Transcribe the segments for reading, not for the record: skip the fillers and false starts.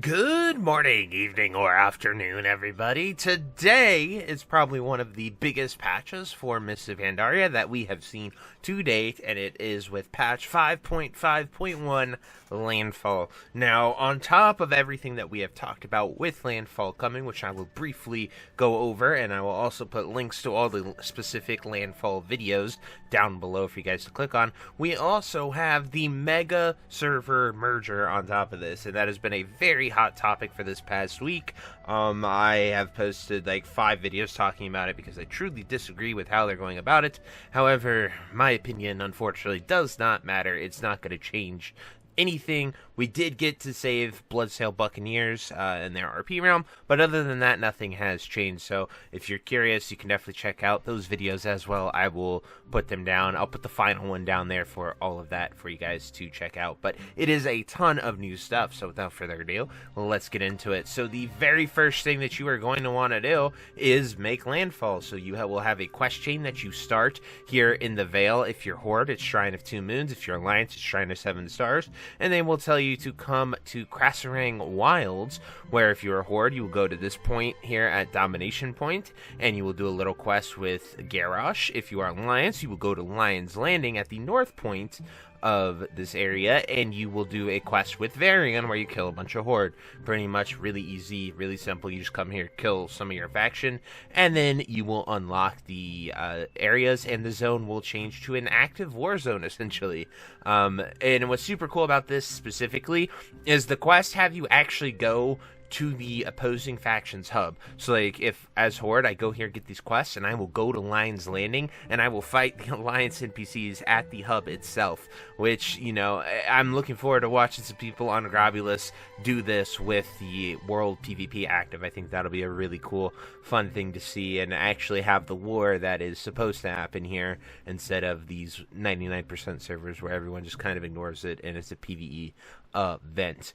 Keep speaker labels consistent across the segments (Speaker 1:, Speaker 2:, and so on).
Speaker 1: Good morning, evening, or afternoon, everybody. Today is probably one of the biggest patches for Mists of Pandaria that we have seen to date, and it is with patch 5.5.1 Landfall. Now, on top of everything that we have talked about with Landfall coming, which I will briefly go over, and I will also put links to all the specific Landfall videos down below for you guys to click on, we also have the mega server merger on top of this, and that has been a very hot topic for this past week. I have posted like 5 videos talking about it because I truly disagree with how they're going about it. However, my opinion unfortunately does not matter. It's not going to change anything. We did get to save Bloodsail Buccaneers in their RP realm, but other than that, nothing has changed. So if you're curious, you can definitely check out those videos as well. I will put them down. I'll put the final one down there for all of that for you guys to check out. But it is a ton of new stuff, so without further ado, let's get into it. So the very first thing that you are going to want to do is make landfall. So you will have a quest chain that you start here in the Vale. If you're Horde, it's Shrine of 2 Moons. If you're Alliance, it's Shrine of 7 Stars. And they will tell you to come to Krasarang Wilds, where if you're a Horde, you will go to this point here at Domination Point, and you will do a little quest with Garrosh. If you are Alliance, you will go to Lion's Landing at the north point of this area, and you will do a quest with Varian where you kill a bunch of Horde. Pretty much really easy, really simple. You just come here, kill some of your faction, and then you will unlock the areas, and the zone will change to an active war zone, essentially. And what's super cool about this specifically is the quests have you actually go to the opposing faction's hub. So like if as Horde I go here get these quests, and I will go to Lion's Landing and I will fight the Alliance NPCs at the hub itself, which, you know, I'm looking forward to watching some people on Grobulus do this with the world PvP active. I think that'll be a really cool, fun thing to see, and actually have the war that is supposed to happen here instead of these 99% servers where everyone just kind of ignores it and it's a PvE event.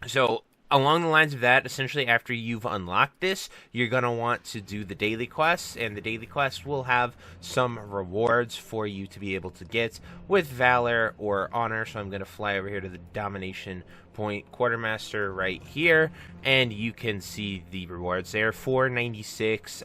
Speaker 1: So along the lines of that, essentially after you've unlocked this, you're going to want to do the daily quests, and the daily quests will have some rewards for you to be able to get with Valor or Honor. So I'm going to fly over here to the Domination Point Quartermaster right here, and you can see the rewards there. 496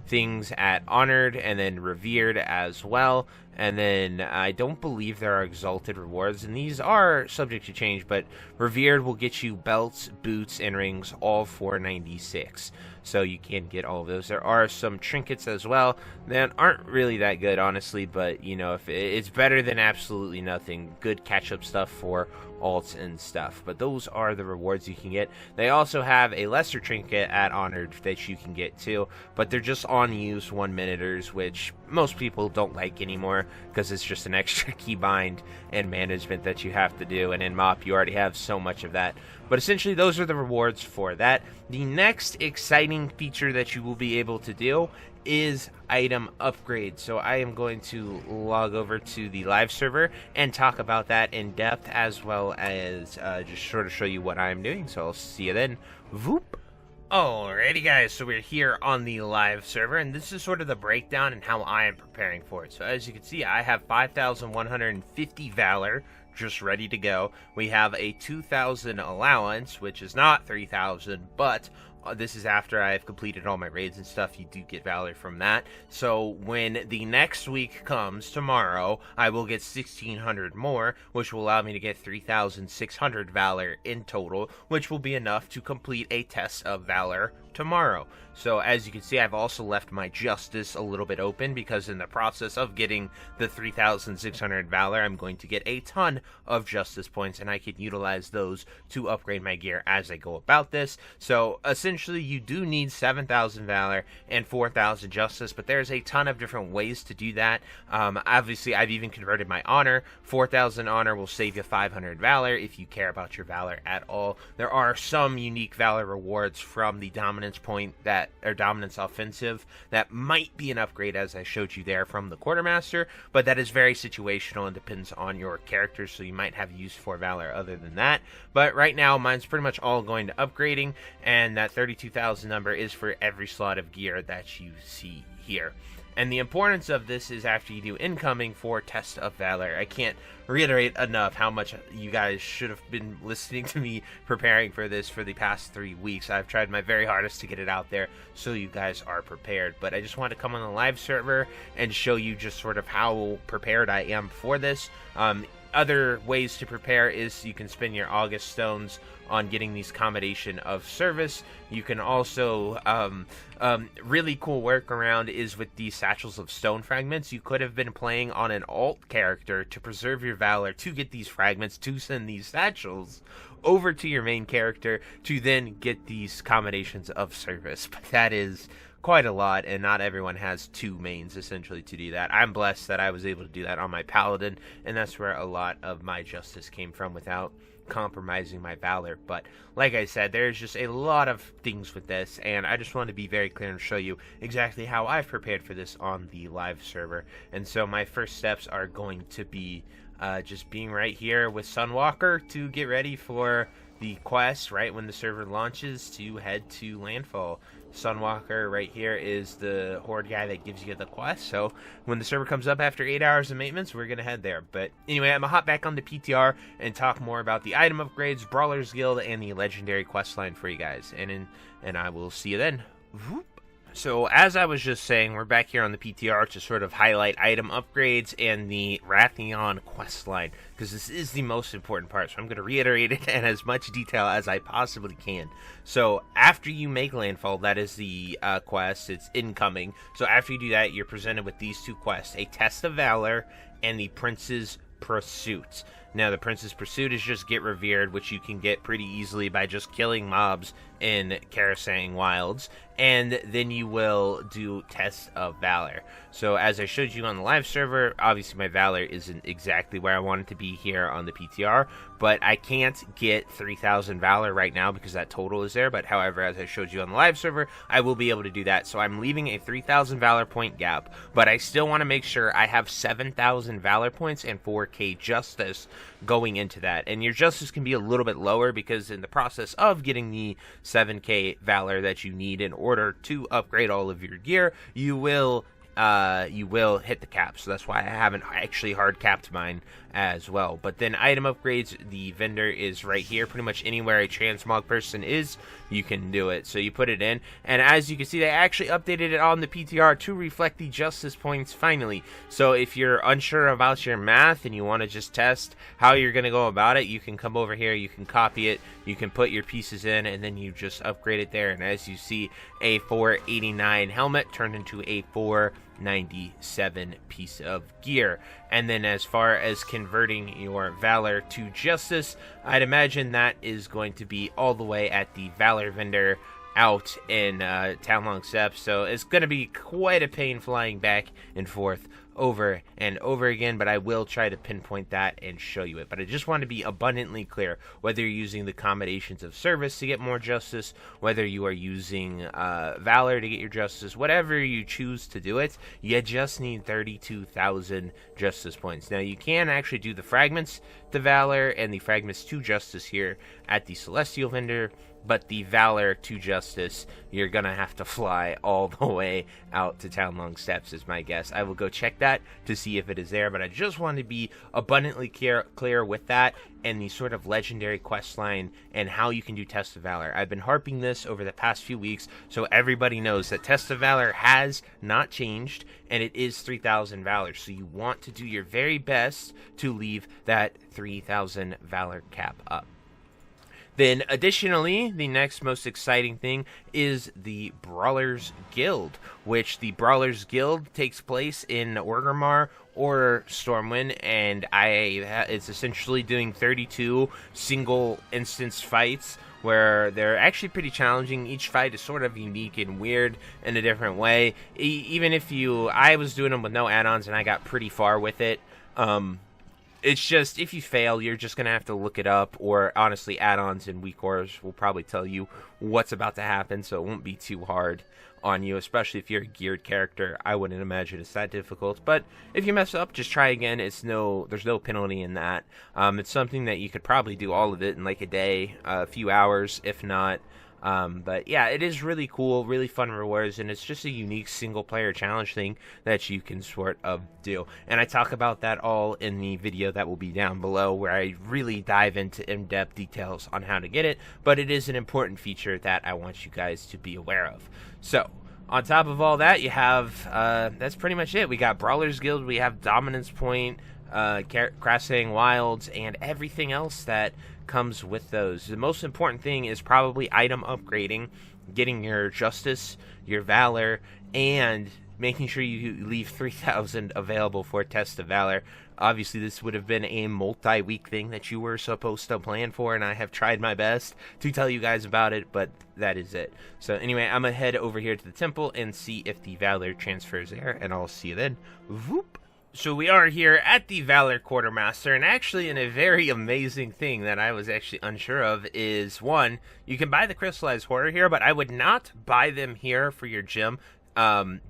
Speaker 1: things at Honored, and then Revered as well. And then I don't believe there are Exalted rewards, and these are subject to change, but Revered will get you belts, boots, and rings, all 496. So you can get all of those. There are some trinkets as well that aren't really that good, honestly, but, you know, if it's better than absolutely nothing. Good catch-up stuff for alts and stuff. But those are the rewards you can get. They also have a lesser trinket at Honored that you can get too, but they're just on-use 1-minuters, which most people don't like anymore because it's just an extra keybind and management that you have to do, and in MoP you already have so much of that. But essentially those are the rewards for that. The next exciting feature that you will be able to do is item upgrade. So I am going to log over to the live server and talk about that in depth, as well as just sort of show you what I'm doing. So I'll see you then. Voop. Alrighty guys, so we're here on the live server, and this is sort of the breakdown and how I am preparing for it. So as you can see, I have 5,150 Valor just ready to go. We have a 2,000 allowance, which is not 3,000, but this is after I've completed all my raids and stuff. You do get Valor from that. So when the next week comes, tomorrow, I will get 1,600 more, which will allow me to get 3,600 Valor in total, which will be enough to complete a test of Valor tomorrow. So as you can see, I've also left my Justice a little bit open because in the process of getting the 3,600 Valor, I'm going to get a ton of Justice points, and I can utilize those to upgrade my gear as I go about this. So essentially, you do need 7,000 Valor and 4,000 Justice, but there's a ton of different ways to do that. Obviously, I've even converted my Honor. 4,000 Honor will save you 500 Valor if you care about your Valor at all. There are some unique Valor rewards from the Dominance Point that or Dominance Offensive that might be an upgrade, as I showed you there from the Quartermaster, but that is very situational and depends on your character, so you might have use for Valor other than that. But right now, mine's pretty much all going to upgrading, and that 32,000 number is for every slot of gear that you see here. And the importance of this is after you do incoming for Test of Valor. I can't reiterate enough how much you guys should have been listening to me preparing for this for the past 3 weeks. I've tried my very hardest to get it out there so you guys are prepared. But I just wanted to come on the live server and show you just sort of how prepared I am for this. Other ways to prepare is you can spend your August stones on getting these combination of service. You can also really cool workaround is with these satchels of stone fragments. You could have been playing on an alt character to preserve your valor to get these fragments to send these satchels over to your main character to then get these combinations of service. But that is quite a lot, and not everyone has 2 mains essentially to do that. I'm blessed that I was able to do that on my paladin, and that's where a lot of my justice came from without compromising my valor. But like I said, there's just a lot of things with this, and I just want to be very clear and show you exactly how I've prepared for this on the live server. And so my first steps are going to be just being right here with Sunwalker to get ready for the quest right when the server launches to head to Landfall. Sunwalker right here is the horde guy that gives you the quest, so when the server comes up after 8 hours of maintenance, we're gonna head there. But anyway, I'm gonna hop back on the PTR and talk more about the item upgrades, Brawlers Guild, and the legendary quest line for you guys, and I will see you then. Whoop. So as I was just saying, we're back here on the PTR to sort of highlight item upgrades and the Wrathion questline, because this is the most important part, so I'm going to reiterate it in as much detail as I possibly can. So after you make landfall, that is the quest, it's incoming. So after you do that, you're presented with these 2 quests, a Test of Valor and the Prince's Pursuit. Now, the Prince's Pursuit is just Get Revered, which you can get pretty easily by just killing mobs in Karasang Wilds, and then you will do Test of Valor. So as I showed you on the live server, obviously my Valor isn't exactly where I want it to be here on the PTR, but I can't get 3,000 Valor right now because that total is there. But however, as I showed you on the live server, I will be able to do that. So I'm leaving a 3,000 Valor point gap, but I still want to make sure I have 7,000 Valor points and 4k Justice going into that. And your Justice can be a little bit lower because in the process of getting the 7k Valor that you need in order to upgrade all of your gear, you will hit the cap. So that's why I haven't actually hard capped mine as well. But then item upgrades, the vendor is right here. Pretty much anywhere a transmog person is, you can do it. So you put it in, and as you can see, they actually updated it on the PTR to reflect the justice points finally. So if you're unsure about your math and you want to just test how you're going to go about it, you can come over here, you can copy it, you can put your pieces in, and then you just upgrade it there. And as you see, a 489 helmet turned into a 497 piece of gear. And then as far as converting your Valor to Justice, I'd imagine that is going to be all the way at the Valor vendor out in Townlong Steps. So it's going to be quite a pain flying back and forth over and over again, but I will try to pinpoint that and show you it. But I just want to be abundantly clear, whether you're using the combinations of service to get more justice, whether you are using Valor to get your justice, whatever you choose to do it, you just need 32,000 justice points. Now you can actually do the fragments to Valor and the fragments to justice here at the Celestial vendor, but the Valor to Justice, you're going to have to fly all the way out to Townlong Steps is my guess. I will go check that to see if it is there, but I just want to be abundantly clear with that and the sort of legendary quest line and how you can do Test of Valor. I've been harping this over the past few weeks, so everybody knows that Test of Valor has not changed, and it is 3,000 Valor, so you want to do your very best to leave that 3,000 Valor cap up. Then, additionally, the next most exciting thing is the Brawlers Guild, which the Brawlers Guild takes place in Orgrimmar or Stormwind, and it's essentially doing 32 single instance fights where they're actually pretty challenging. Each fight is sort of unique and weird in a different way. Even if I was doing them with no add-ons and I got pretty far with it. It's just, if you fail, you're just going to have to look it up, or honestly, add-ons and weak cores will probably tell you what's about to happen, so it won't be too hard on you, especially if you're a geared character. I wouldn't imagine it's that difficult, but if you mess up, just try again. There's no penalty in that. It's something that you could probably do all of it in like a day, a few hours, if not But yeah, it is really cool, really fun rewards, and it's just a unique single-player challenge thing that you can sort of do. And I talk about that all in the video that will be down below, where I really dive into in-depth details on how to get it, but it is an important feature that I want you guys to be aware of. So, on top of all that, you have, that's pretty much it. We got Brawlers Guild, we have Dominance Point, Crossing Wilds, and everything else that comes with those. The most important thing is probably item upgrading, getting your Justice, your Valor, and making sure you leave 3,000 available for Test of Valor. Obviously, this would have been a multi-week thing that you were supposed to plan for, and I have tried my best to tell you guys about it, but that is it. So anyway, I'm going to head over here to the temple and see if the Valor transfers there, and I'll see you then. Whoop. So we are here at the Valor Quartermaster, and actually in a very amazing thing that I was actually unsure of is, one, you can buy the Crystallized Horror here, but I would not buy them here for your gym.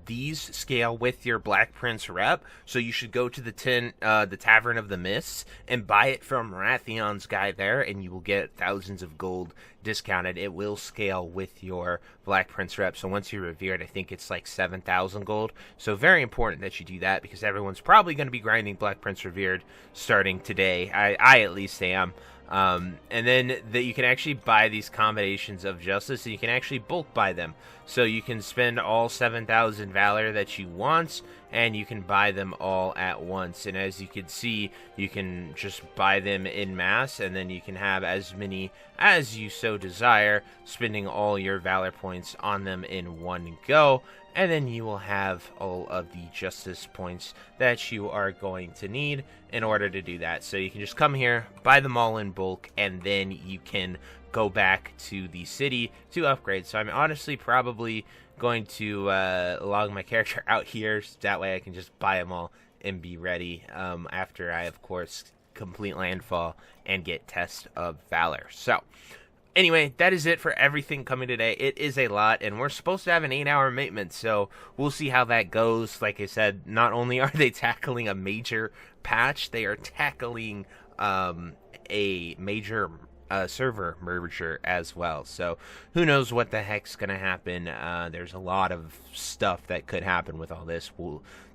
Speaker 1: These scale with your Black Prince rep, so you should go to the Tavern of the Mists and buy it from Rathion's guy there, and you will get thousands of gold discounted. It will scale with your Black Prince rep, so once you're revered, I think it's like 7,000 gold. So very important that you do that, because everyone's probably going to be grinding Black Prince revered starting today. I at least am. And then you can actually buy these combinations of Justice, and you can actually bulk buy them. So you can spend all 7,000 Valor that you want, and you can buy them all at once. And as you can see, you can just buy them in mass, and then you can have as many as you so desire, spending all your Valor points on them in one go. And then you will have all of the Justice points that you are going to need in order to do that. So you can just come here, buy them all in bulk, and then you can go back to the city to upgrade. So I'm honestly probably going to log my character out here, so that way I can just buy them all and be ready after I, of course, complete Landfall and get Test of Valor. So anyway, that is it for everything coming today. It is a lot, and we're supposed to have an 8-hour maintenance, so we'll see how that goes. Like I said, not only are they tackling a major patch, they are tackling a major server merger as well. So who knows what the heck's going to happen. There's a lot of stuff that could happen with all this.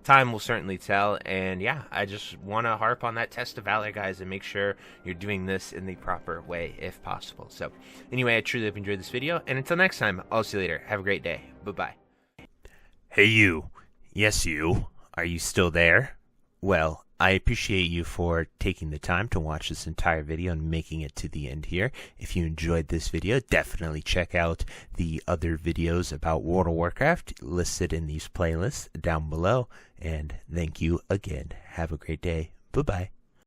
Speaker 1: Time will certainly tell, and yeah, I just want to harp on that Test of Valor, guys, and make sure you're doing this in the proper way if possible. So anyway, I truly hope you enjoyed this video, and until next time, I'll see you later. Have a great day. Bye-bye.
Speaker 2: Hey you. Yes you. Are you still there? Well, I appreciate you for taking the time to watch this entire video and making it to the end here. If you enjoyed this video, definitely check out the other videos about World of Warcraft listed in these playlists down below. And thank you again. Have a great day. Bye-bye.